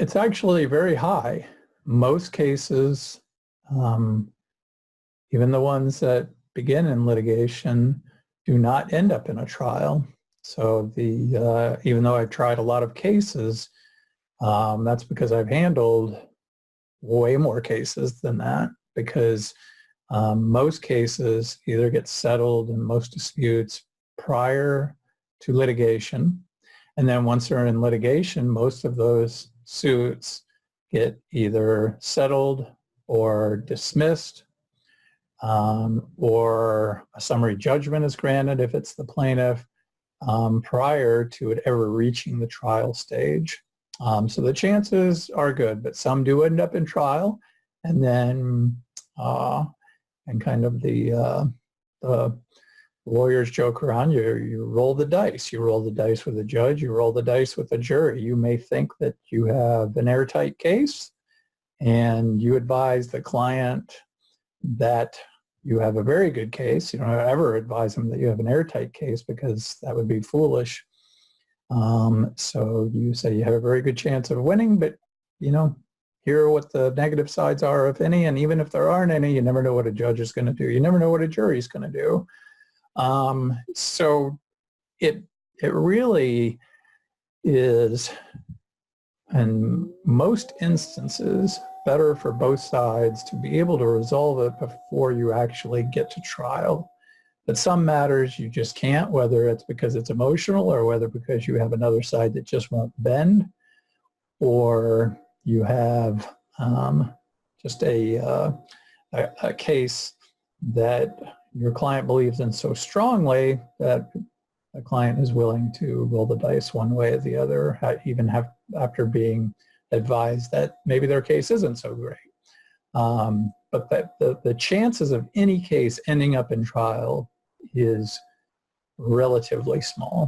It's actually very high. Most cases, even the ones that begin in litigation, do not end up in a trial. So even though I've tried a lot of cases, that's because I've handled way more cases than that, because most cases either get settled in most disputes prior to litigation. And then once they're in litigation, most of those suits get either settled or dismissed, or a summary judgment is granted if it's the plaintiff, prior to it ever reaching the trial stage. So the chances are good, but some do end up in trial, and then and kind of the lawyers joke around, you roll the dice. You roll the dice with a judge, you roll the dice with a jury. You may think that you have an airtight case, and you advise the client that you have a very good case. You don't ever advise them that you have an airtight case, because that would be foolish. So you say you have a very good chance of winning, but here are what the negative sides are, if any, and even if there aren't any, you never know what a judge is going to do. You never know what a jury is going to do. So it really is, in most instances, better for both sides to be able to resolve it before you actually get to trial. But some matters you just can't, whether it's because it's emotional or whether because you have another side that just won't bend, or you have just a case that your client believes in so strongly that the client is willing to roll the dice one way or the other, even after being advised that maybe their case isn't so great. But that the chances of any case ending up in trial is relatively small.